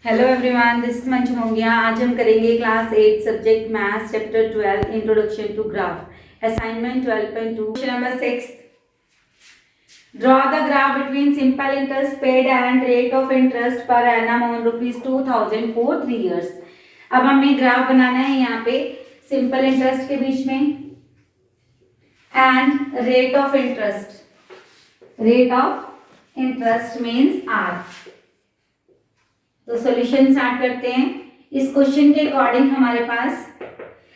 Hello everyone, this is Manju Mongia. आज हम करेंगे class 8 subject maths chapter 12 introduction to graph assignment 12.2 question number 6। Draw the graph between simple interest paid and rate of interest per annum on ₹2000 for 3 years. अब हमें graph बनाना है यहाँ पे simple interest के बीच में and rate of interest means R. तो solution start करते हैं। इस क्वेश्चन के अकॉर्डिंग हमारे पास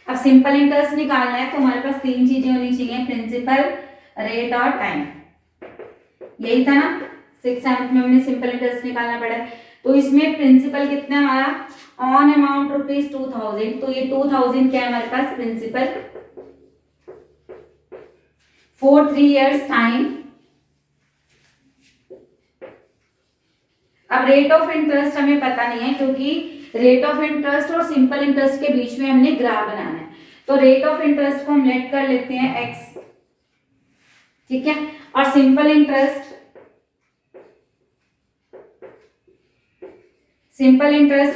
अब सिंपल इंटरेस्ट निकालना है तो हमारे पास 3 चीजें होनी चाहिए, प्रिंसिपल, रेट और टाइम। यही था ना, 6th में हमने सिंपल इंटरेस्ट निकालना पड़ा है। तो इसमें प्रिंसिपल कितना है हमारा, ऑन अमाउंट ₹2000। तो ये 2000 क्या है हमारे पास प्रिंसिपल फॉर 3 इयर्स टाइम। अब रेट ऑफ इंटरेस्ट हमें पता नहीं है क्योंकि रेट ऑफ इंटरेस्ट और सिंपल इंटरेस्ट के बीच में हमने ग्राफ बनाना है। तो रेट ऑफ इंटरेस्ट को हम लेट कर लेते हैं x, ठीक है, और सिंपल इंटरेस्ट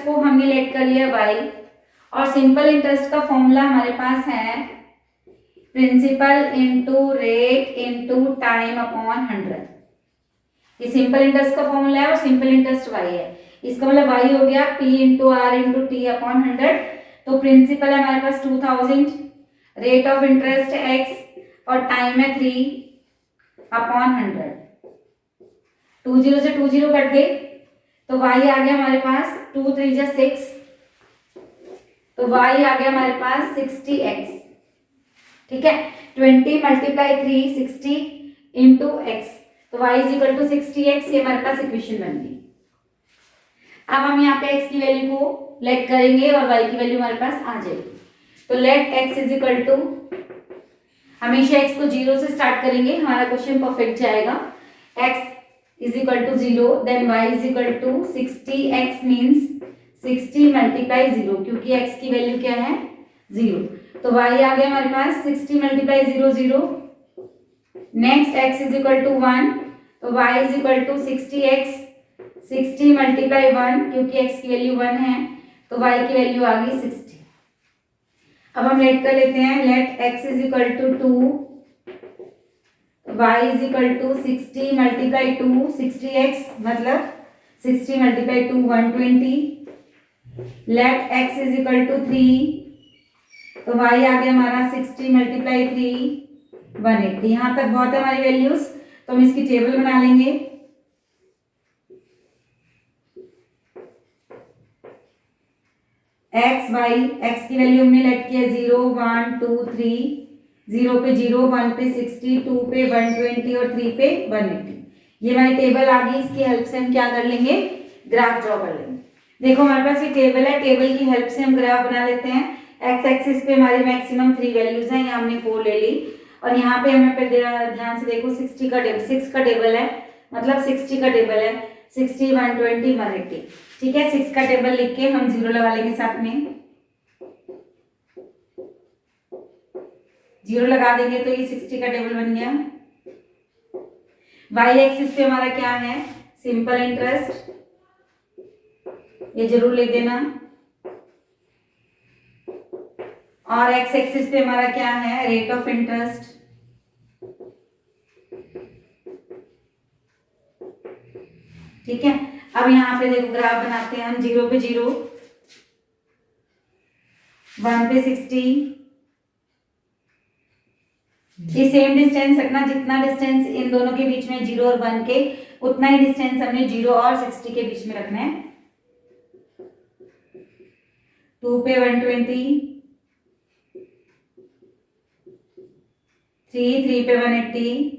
को हमने लेट कर लिया y। और सिंपल इंटरेस्ट का फॉर्मूला हमारे पास है principal into rate into time upon 100। ये सिंपल इंटरेस्ट का फॉर्मूला है और सिंपल इंटरेस्ट y है। इसका मतलब y हो गया p into R into T upon 100। तो प्रिंसिपल है हमारे पास 2000, रेट ऑफ इंटरेस्ट है x और टाइम है 3 अपॉन 100। 20 से 20 कट गए तो y आ गया हमारे पास 2 3 जा 6। तो y आ गया हमारे पास 60x, ठीक है। 20 मल्टीप्लाई 3 60 इंटू x, तो y is equal to 60x। ये हमारे पास इक्वेशन बन गई। अब हम यहाँ पे x की वैल्यू को लेट करेंगे और y की वैल्यू हमारे पास आ जाएगी। तो let x is equal to, हमेशा x को 0 से स्टार्ट करेंगे, हमारा क्वेश्चन परफेक्ट जाएगा। x is equal to 0, then y is equal to 60x means 60 multiply 0, क्योंकि x की वैल्यू क्या है 0। तो y आ गया हमारे पास 60 multiply 0 0। Next x is equal to 1, तो y is equal to 60x 60 multiply 1, क्योंकि x की वैल्यू 1 है तो y की वैल्यू आ गई 60। अब हम लेट कर लेते हैं, let x is equal to 2, y is equal to 60 multiply 2 60x मतलब 60 multiply 2 120। Let x is equal to 3, तो y आ गया हमारा 60 मल्टीप्लाई 3 180। यहां तक बहुत है हमारी वैल्यूज, तो हम इसकी टेबल बना लेंगे। एक्स वाई, एक्स की वैल्यू हमने लेट किया 0 1 2 3, 0 पे 0, 1 पे 60, 2 पे 120 और 3 पे 180। ये हमारी टेबल आ गई। इसकी हेल्प से हम क्या कर लेंगे, ग्राफ ड्रॉ कर लेंगे। देखो हमारे पास ये टेबल है, टेबल की हेल्प से हम ग्राफ बना लेते हैं। एक्स एक्सिस पे हमारी मैक्सिमम 3 वैल्यूज हैं, यहाँ हमने 4 ले ली। और यहाँ पे हमें पे ध्यान से देखो 60 का टेबल, 6 का टेबल है, मतलब 60 का टेबल है, 60 120 180, ठीक है। 6 का टेबल लिख के हम 0 लगा लेंगे, साथ में 0 लगा देंगे तो ये 60 का टेबल बन गया। वाई एक्सिस पे हमारा क्या है, सिंपल इंटरेस्ट, ये जरूर लिख देना। और एक्स एक्सिस पे हमारा क्या है, रेट ऑफ इंटरेस्ट। ठीक है। अब यहाँ पे देखो ग्राफ बनाते हैं हम, 0 पे 0, 1 पे 60। ये सेम डिस्टेंस रखना, जितना डिस्टेंस इन दोनों के बीच में 0 और 1 के, उतना ही डिस्टेंस हमने 0 और 60 के बीच में रखना है। 2 पे 120, 3 पे 180,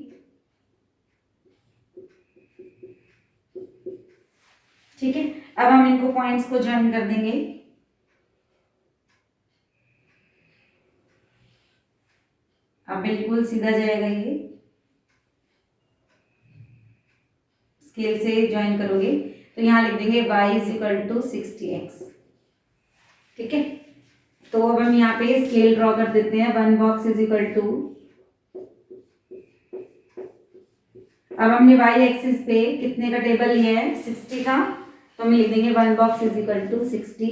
ठीक है। अब हम इनको पॉइंट्स को ज्वाइन कर देंगे। अब बिल्कुल सीधा जाएगा, ये स्केल से ज्वाइन करोगे तो यहाँ लिख देंगे y is equal to 60x, ठीक है। तो अब हम यहाँ पे स्केल ड्रॉ कर देते हैं। 1 बॉक्स इज इक्वल टू, अब हमने y एक्सिस पे कितने का टेबल लिया है, 60 का, तो हम लिख देंगे 1 बॉक्स इज इक्वल टू 60।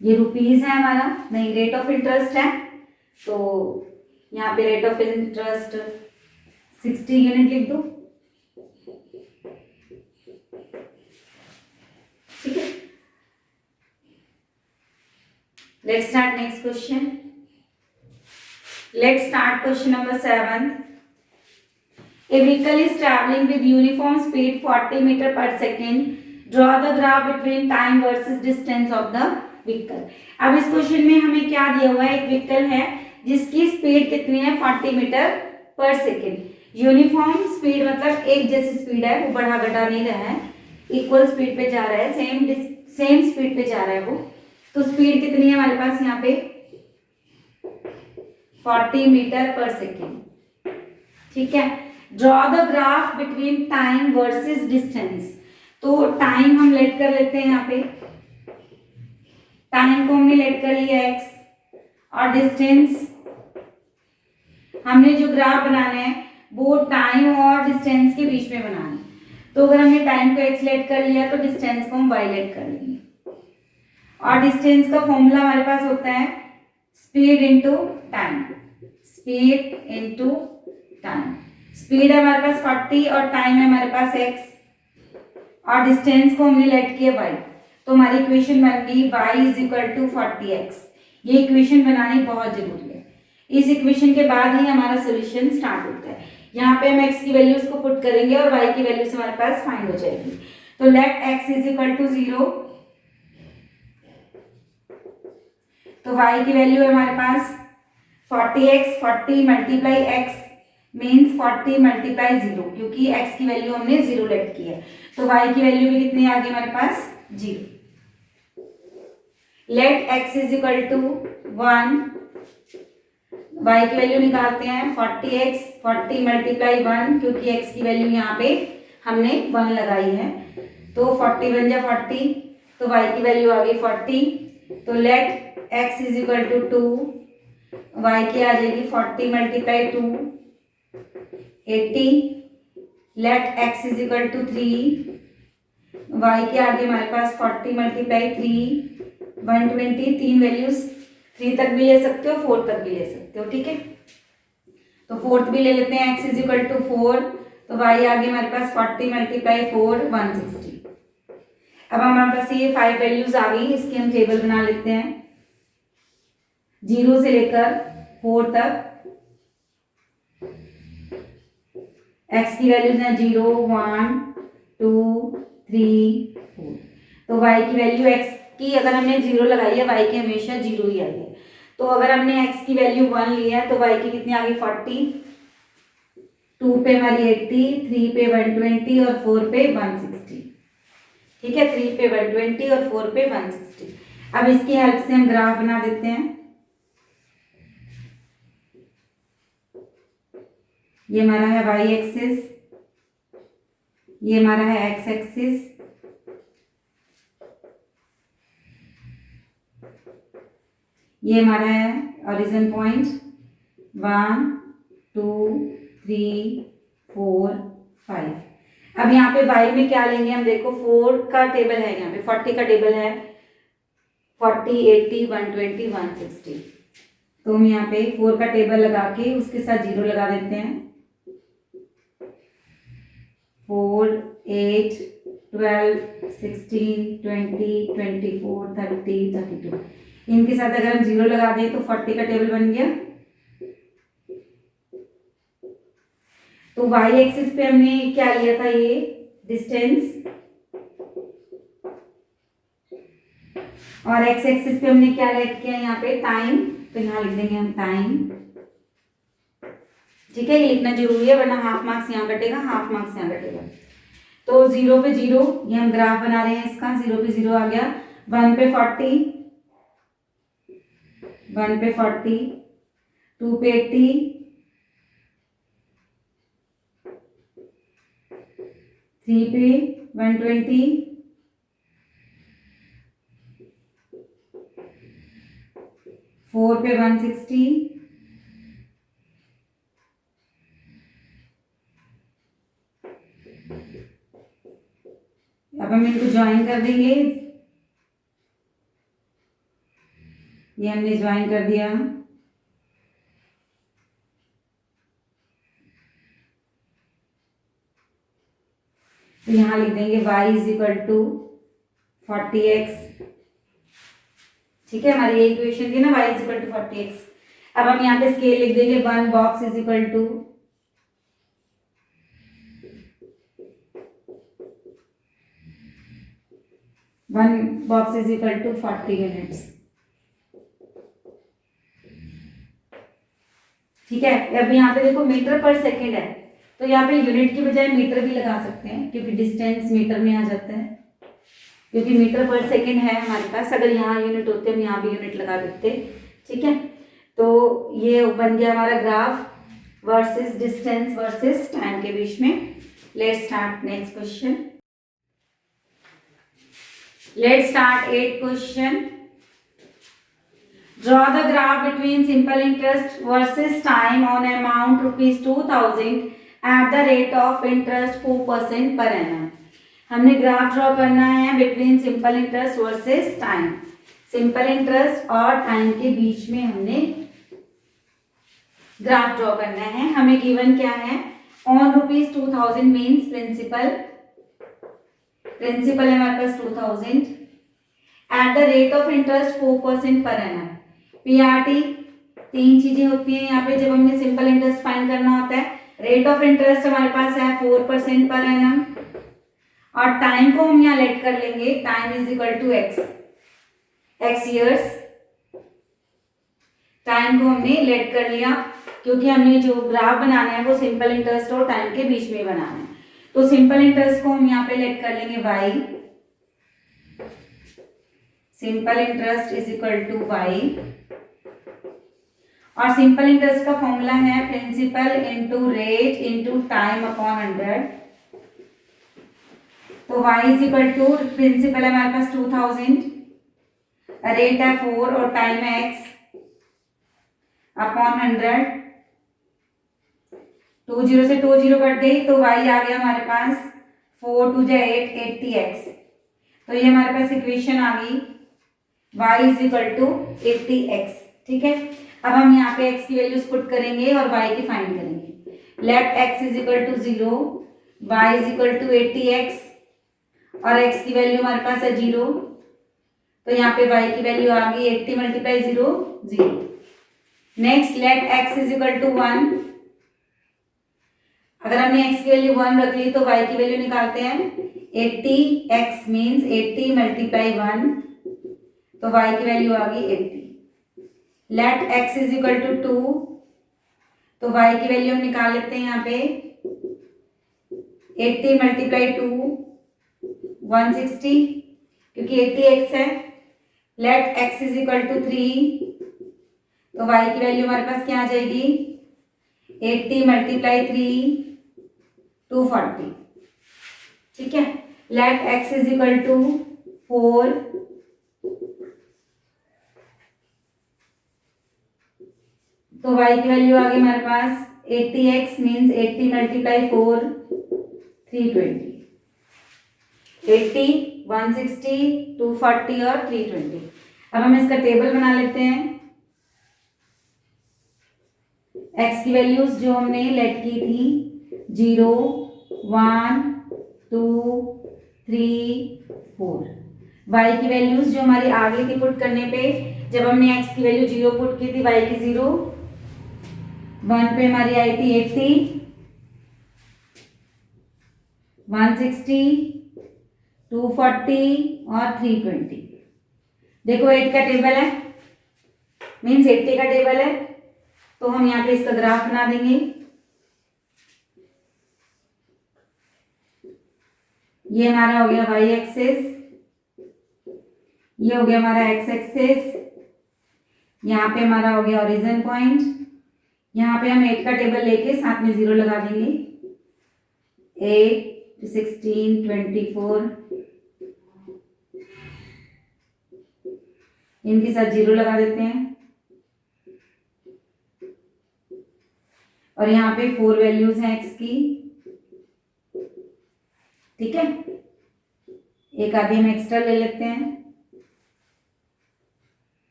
ये रुपीज है हमारा, नहीं रेट ऑफ इंटरेस्ट है, तो यहाँ पे रेट ऑफ इंटरेस्ट 60 यूनिट लिख दो। ठीक है, let's start next question. Let's start question number 7। A vehicle is traveling with uniform speed 40 meter per second. Draw the graph between time versus distance of the vehicle. अब इस question में हमें क्या दिया हुआ है, एक व्हीकल है जिसकी स्पीड कितनी है 40 मीटर पर सेकेंड। यूनिफॉर्म स्पीड मतलब एक जैसी स्पीड है, वो बढ़ा घटा नहीं रहा है, इक्वल स्पीड पे जा रहा है, सेम स्पीड पे जा रहा है वो। तो स्पीड कितनी है हमारे पास यहाँ पे 40 मीटर पर सेकेंड। ठीक है, draw the graph between time versus distance. तो टाइम हम लेट कर लेते हैं, यहाँ पे टाइम को हमने लेट कर लिया x, और डिस्टेंस हमने जो ग्राफ बनाना है वो टाइम और डिस्टेंस के बीच में बनाना है। तो अगर हमने टाइम को x लेट कर लिया तो डिस्टेंस को हम y लेट कर लेंगे। और डिस्टेंस का फॉर्मूला हमारे पास होता है speed into time, speed into time. Speed है हमारे पास 40 और टाइम है हमारे पास x, और डिस्टेंस को हमने लेट किया y। तो हमारी इक्वेशन बन गई y is equal to 40x। ये इक्वेशन बनानी बहुत जरूरी है, इस इक्वेशन के बाद ही हमारा सोल्यूशन स्टार्ट होता है। यहाँ पे हम x की वैल्यूज को पुट करेंगे और y की वैल्यूज हमारे पास फाइंड हो जाएगी। तो let x is equal to 0, तो y की वैल्यू है हमारे पास 40x, 40 multiply x means 40 multiply 0, क्योंकि x की वैल्यू हमने 0 लेट की है। तो y की वैल्यू भी कितनी आ गई हमारे पास 0। Let x is equal to 1, y की वैल्यू निकालते हैं 40x, 40 मल्टीप्लाई 1, क्योंकि x की वैल्यू यहाँ पे हमने 1 लगाई है। तो 40 बन जा 40, तो y की वैल्यू आ गई 40। तो let x is equal to 2, y की आ जाएगी 40 multiply 2 80। Let x is equal to 3, y के आगे हमारे पास 40 मल्टीप्लाई 3 120। तीन वैल्यूज 3 तक भी ले सकते हो, 4 तक भी ले सकते हो। ठीक है, तो फोर्थ भी ले लेते हैं, x इज इक्वल टू 4, तो y आगे हमारे पास 40 मल्टीप्लाई 4 160। अब हमारे पास ये 5 वैल्यूज आ गई, इसकी हम टेबल बना लेते हैं 0 से लेकर 4 तक। x की वैल्यूज हैं 0 1 2 3 4। तो y की वैल्यू x की अगर हमने 0 लगाई है, y की हमेशा 0 ही आई है। तो अगर हमने x की वैल्यू 1 ली है तो y की कितनी आ गई 40, 2 पे हमारी 80, 3 पे 120 और 4 पे 160। ठीक है, 3 पे 120 और 4 पे 160। अब इसकी हेल्प से हम ग्राफ बना देते हैं। ये हमारा है y एक्सिस, ये हमारा है x एक्सिस, ये हमारा है ओरिजिन पॉइंट 1 2 3 4 5। अब यहाँ पे y में क्या लेंगे हम, देखो 4 का टेबल है, यहाँ पे 40 का टेबल है, 40 80 120 160। तो हम यहाँ पे 4 का टेबल लगा के उसके साथ 0 लगा देते हैं। 4 8 12 16 20 24 30 32। इनके साथ अगर हम 0 लगा दें तो 40 का टेबल बन गया। तो y एक्सिस पे हमने क्या लिया था, ये डिस्टेंस, और x एक्सिस पे हमने क्या लेट किया यहाँ पे टाइम। तो यहाँ लिख देंगे हम टाइम। ठीक है, ये लिखना जरूरी है वरना हाफ मार्क्स यहाँ कटेगा, हाफ मार्क्स यहाँ कटेगा। तो 0 पे 0, ये हम ग्राफ बना रहे हैं इसका, 0 पे 0 आ गया, 1 पे 40, 1 पे 40, 2 पे 80, 3 पे 120, 4 पे 160, अब अब हम इनको ज्वाइन कर देंगे। ये हमने ज्वाइन कर दिया। तो यहाँ लिख देंगे y is equal to 40x। ठीक है, हमारी ये इक्वेशन थी ना, y is equal to 40x। अब हम यहाँ पे स्केल लिख देंगे 1 box is equal to 40 units. ठीक है, अब यहाँ पे देखो मीटर पर सेकेंड है, तो यहाँ पे यूनिट की बजाय मीटर भी लगा सकते हैं, क्योंकि डिस्टेंस मीटर में आ जाता है, क्योंकि मीटर पर सेकेंड है हमारे पास। अगर यहाँ यूनिट होते हम यहाँ भी यूनिट लगा देते। ठीक है, तो ये बन गया हमारा graph versus distance versus time के बीच में। Let's start next question. Let's start 8th question. Draw the graph between simple interest versus time on amount rupees 2000 at the rate of interest 4% per annum. हमने graph draw करना है between simple interest versus time. Simple interest और time के बीच में हमने graph draw करना है। हमें गिवन क्या है, ऑन रुपीज 2000 मीन्स प्रिंसिपल है हमारे पास 2000 at the rate of interest 4% per annum. PRT 3 चीजें होती हैं यहाँ पे जब हमने सिंपल इंटरेस्ट फाइंड करना होता है। रेट ऑफ इंटरेस्ट हमारे पास है 4% पर एनम, और टाइम को हम यहाँ लेट कर लेंगे, time is equal to X years. Time को हमने लेट कर लिया, क्योंकि हमने जो ग्राफ बनाना है वो सिंपल इंटरेस्ट और टाइम के बीच में बनाना है। तो सिंपल इंटरेस्ट को हम यहाँ पे लेट कर लेंगे y। Simple interest is equal to y, और सिंपल इंटरेस्ट का फॉर्मूला है principal into rate into time upon 100। तो y is equal to, principal है हमारे पास 2000, रेट है 4 और टाइम है x अपॉन 100। 20 से 20 कट गई तो y आ गया हमारे पास 4 2 8 80x। तो ये हमारे पास इक्वेशन आ गई y is equal to 80x। ठीक है, अब हम यहाँ पे x की वैल्यूज पुट करेंगे और y की फाइंड करेंगे। Let x is equal to 0, y is equal to 80x, और x की वैल्यू हमारे पास है 0, तो यहाँ पे y की वैल्यू आ गई 80 multiply 0 0। Next let x is equal to 1। अगर हमने x की वैल्यू 1 रख ली तो y की वैल्यू निकालते हैं। 80x मीन्स 80 मल्टीप्लाई 1, तो y की वैल्यू आ गई 80। Let x is equal to 2, तो y की वैल्यू हम निकाल लेते हैं यहाँ पे। 80 मल्टीप्लाई 2 160, क्योंकि 80x है। Let x is equal to 3, तो y की वैल्यू हमारे पास क्या आ जाएगी, 80 मल्टीप्लाई 3 240। ठीक है, let x is equal to 4, तो y की वैल्यू आ गई हमारे पास 80x मीन्स 80 मल्टीप्लाई 4 320। 80 160 240 और 320। अब हम इसका टेबल बना लेते हैं। x की वैल्यूज जो हमने लेट की थी 0 1 2 3 4। y की वैल्यूज जो हमारी आगे थी पुट करने पे, जब हमने x की वैल्यू 0 पुट की थी, y की 0, 1 पे हमारी आई थी 80 160 240 और 320। देखो 8 का टेबल है मीन्स 80 का टेबल है, तो हम यहाँ पे इसका ग्राफ बना देंगे। ये हमारा हो गया y एक्सेस, ये हो गया हमारा x एक्सेस, यहाँ पे हमारा हो गया ओरिजिन पॉइंट। यहाँ पे हम 8 का टेबल लेके साथ में 0 लगा देंगे। 8 16 24, इनके साथ 0 लगा देते हैं, और यहाँ पे 4 वैल्यूज हैं x की। ठीक है, एक आधी हम एक्स्ट्रा ले लेते हैं।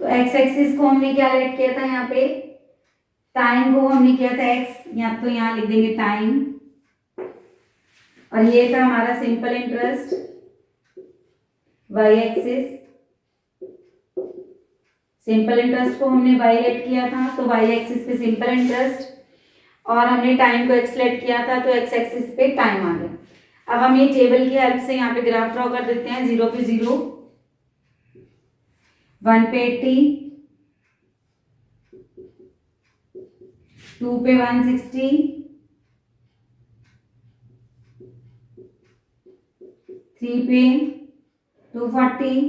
तो एक्स एक्सिस को हमने क्या लेट किया था, यहाँ पे टाइम को हमने किया था एक्स, या तो यहाँ लिख देंगे टाइम, और ये था हमारा simple interest y axis. Simple interest को हमने वाई लेट किया था, तो वाई एक्सिस पे सिंपल इंटरेस्ट, और हमने टाइम को एक्स लेट किया था, तो एक्स एक्सिस पे टाइम आ गया। अब हम ये टेबल की हेल्प से यहाँ पे ग्राफ ड्रॉ कर देते हैं। 0 पे 0, 1 पे 80, 2 पे 160, 3 पे 240,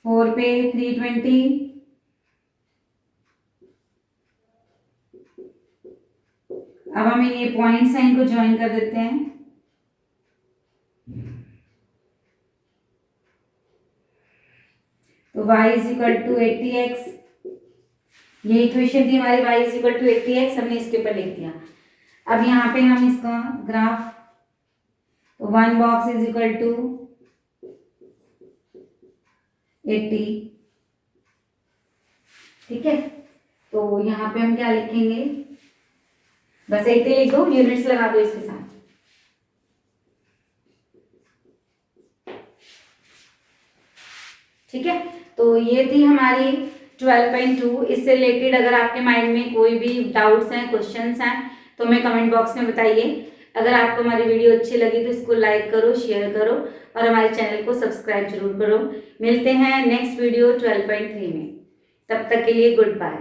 4 पे 320, अब हम ये पॉइंट साइन को ज्वाइन कर देते हैं। तो y is equal to 80x, ये इक्वेशन थी हमारी, y is equal to 80x, हमने इसके ऊपर लिख दिया। अब यहाँ पे हम इसका ग्राफ, तो 1 बॉक्स इज इक्वल टू 80, ठीक है। तो यहाँ पे हम क्या लिखेंगे, बस 80 लिख दो, यूनिट्स लगा दो इसके साथ। ठीक है, तो ये थी हमारी 12.2। इससे रिलेटेड अगर आपके माइंड में कोई भी डाउट्स हैं, क्वेश्चंस हैं, तो हमें कमेंट बॉक्स में बताइए। अगर आपको हमारी वीडियो अच्छी लगी तो इसको लाइक करो, शेयर करो, और हमारे चैनल को सब्सक्राइब जरूर करो। मिलते हैं नेक्स्ट वीडियो 12.3 में, तब तक के लिए गुड बाय।